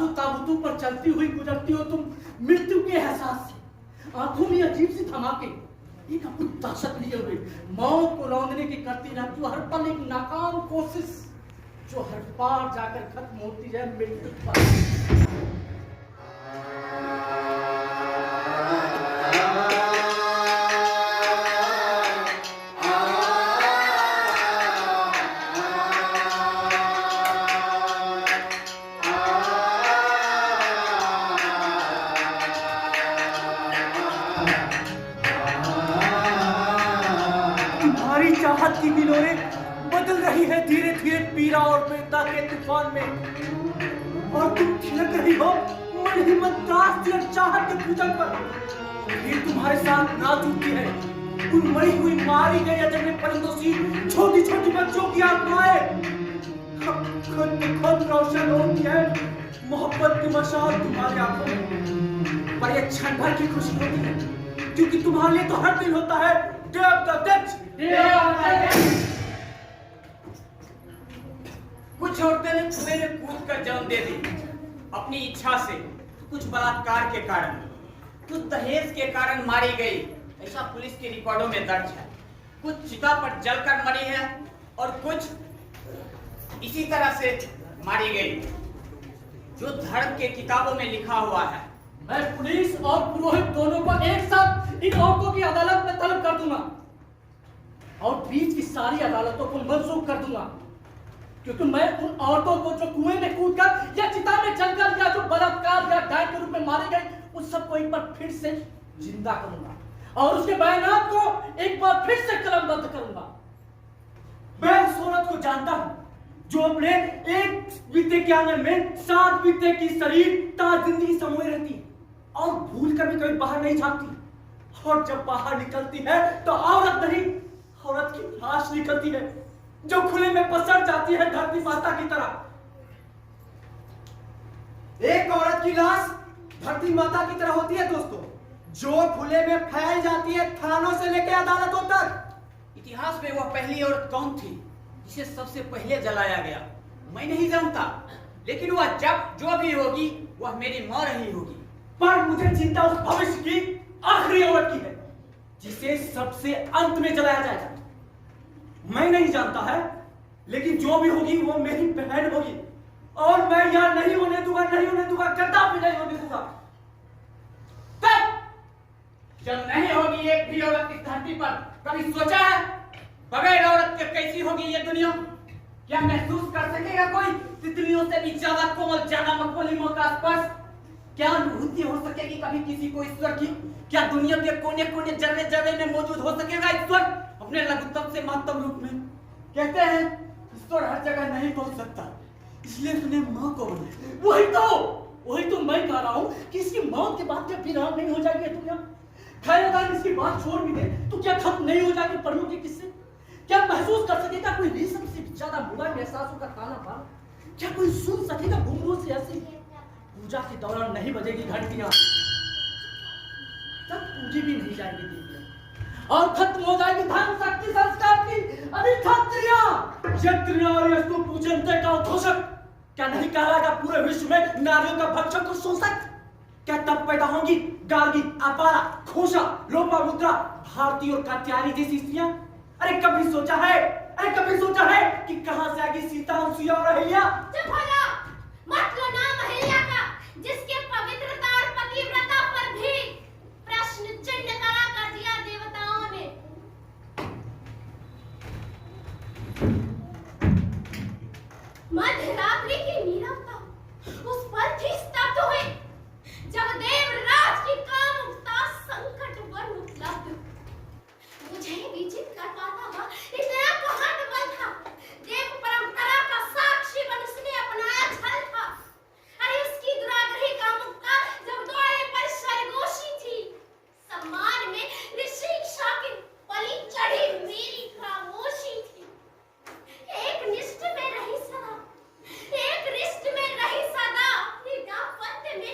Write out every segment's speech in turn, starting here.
तासु ताबूतों पर चलती हुई गुजरती हो तुम मृत्यु के एहसास से। आंखों में अजीब सी धमाके, एक अपनी ताकत लिए हुए मौत को रौंदने की करती रहती हो हर पल एक नाकाम कोशिश, जो हर पार जाकर खत्म होती है मृत्यु पर। चाहत की दिलों बदल रही है धीरे धीरे पीड़ा और बेता के तूफान में, और तुम थिरक रही हो मन ही मन त्रास दिया चाहत के भुजंग पर। ये तुम्हारे साथ ना चुकी है उन मरी हुई मारी गई अजन्मे परिंदों सी छोटी छोटी बच्चों की आत्माएं। खुद रोशन होती है मोहब्बत की मशाल तुम्हारी आंखों में, पर ये क्षण भर की खुशी होती है क्योंकि तुम्हारे लिए तो हर दिन होता है डे ऑफ द डेथ। कुछ औरतें ने कुएं में कूद कर जन्म दे दी अपनी इच्छा से, कुछ बलात्कार के कारण, कुछ दहेज के कारण मारी गई, ऐसा पुलिस के रिकॉर्डों में दर्ज है। कुछ चिता पर जलकर मरी है और कुछ इसी तरह से मारी गई, जो धर्म के किताबों में लिखा हुआ है। मैं पुलिस और पुरोहित दोनों को एक साथ इन औरतों की अदालत में तलब कर दूंगा और बीच की सारी अदालतों को मंसूख कर दूंगा, क्योंकि मैं उन औरतों को जो कुएं में कूदकर या चिता में जलकर या जो बलात्कार या डायन के रूप में मारी गई उन सबको एक बार फिर से जिंदा करूंगा और उसके बयानात को एक बार फिर से कलमबद्ध करूंगा। मैं उस औरत को जानता हूं जो अपने एक बीते के आंगन में 7 बीते की शरीर ताज जिंदगी समोए रहती है और भूल कर भी कभी बाहर नहीं झांकती, और जब बाहर निकलती है तो औरत नहीं औरत की लाश निकलती है जो खुले में पसर जाती है धरती माता की तरह। एक औरत की लाश धरती माता की तरह होती है दोस्तों, जो खुले में फैल जाती है थानों से लेकर अदालतों तक। इतिहास में वह पहली औरत कौन थी जिसे सबसे पहले जलाया गया? मैं नहीं जानता, लेकिन वह जब जो भी होगी वह मेरी मां रही होगी। पर मुझे चिंता उस भविष्य की आखिरी औरत की है जिसे सबसे अंत में जलाया जाएगा। मैं नहीं जानता है, लेकिन जो भी होगी वो मेरी बहन होगी और मैं यहां नहीं होने दूंगा, नहीं होने दूंगा, कदापि नहीं होने दूंगा। तब जब नहीं होगी एक भी औरत इस धरती पर, कभी सोचा है बगैर औरत के कैसी होगी ये दुनिया? क्या महसूस कर सकेगा कोई तितलियों से भी ज्यादा कोमल, ज्यादा मखमली का स्पर्श? क्या अनुभूति हो सकेगी कभी किसी को ईश्वर की? क्या दुनिया के कोने कोने जर्रे जर्रे में मौजूद हो सकेगा ईश्वर अपने लघुत्तम से महत्तम रूप में? कहते हैं ईश्वर हर जगह नहीं पहुंच सकता, इसलिए उसने मां को बनाया। वही तो मैं कह रहा हूं कि इसकी मौत के बाद क्या विराम नहीं हो जाएगी दुनिया? खैर अगर इसकी बात छोड़ भी दे तो क्या खत्म नहीं हो जाएगी पढ़ों के किस्से? क्या महसूस कर सकेगा कोई रेशम से ज्यादा बुरा एहसासों का ताना बाना? क्या कोई सुन सकेगा घुंघरू से ऐसी? पूजा के दौरान नहीं बजेगी घंटियां, तब पूजी भी नहीं जाएगी देवियां और खत्म हो जाएगी धर्म शक्ति संस्कार की अभिक्षत्रियां। पूजनते का उद्घोषक क्या नहीं कहलाएगा पूरे विश्व में नारियों का भक्षक और शोषक? क्या तब पैदा होंगी गार्गी, अपारा, खोशा, लोपामुद्रा, भारती और कात्यायनी जैसी स्त्रियां? अरे कभी सोचा है कि कहां से आएगी सीता, अनुसुईया और अहिल्या? चुप हो जाओ, मत लो नाम अहिल्या का, जिसके पवित्रता और पतिव्रता पर भी प्रश्न चिन्ह खड़ा कर दिया देवताओं ने। मध्यरात्रि की नीरवता उस पर थी स्तब्ध हुई जब देवराज की कामुकता संकट पर उपलब्ध। मुझे विचित कर पाता हुआ इतना कहां बल था, देव परंपरा का साक्षी बन उसने अपनाया छल था। अरे उसकी दुराग्रही कामुकता जब द्वारे पर सरगोशी थी, सम्मान में ऋषि इच्छा की पली चढ़ी मेरी खामोशी थी। एक निष्ठ में रही सदा, एक रिष्ट में रही सदा, अपनी दाम्पत्य में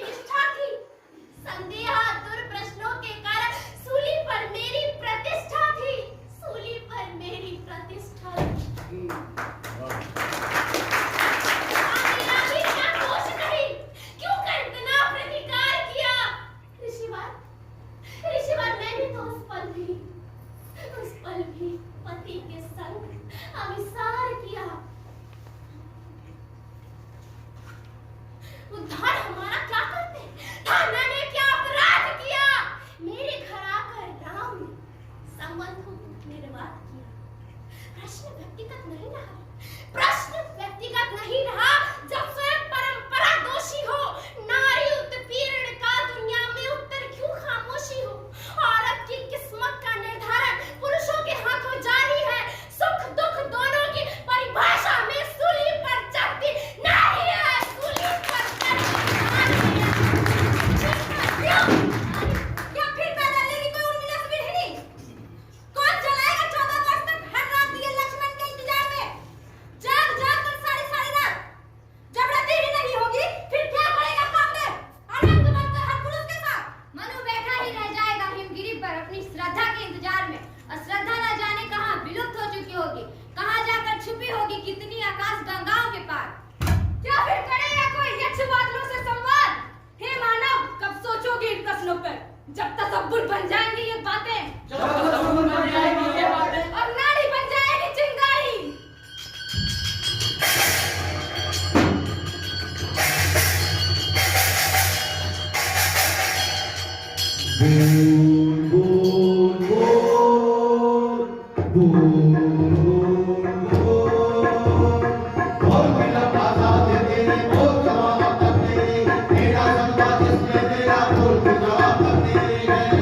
आजाद तेरे बोल जमाना तक तेरे तेरा जज्बा जिसमें तेरा बोल गुजारा तक तेरे है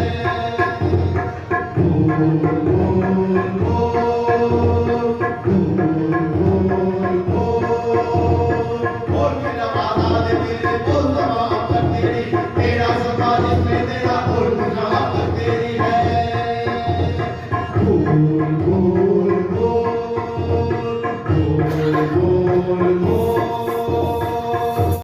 बोल मेरा आजाद तेरे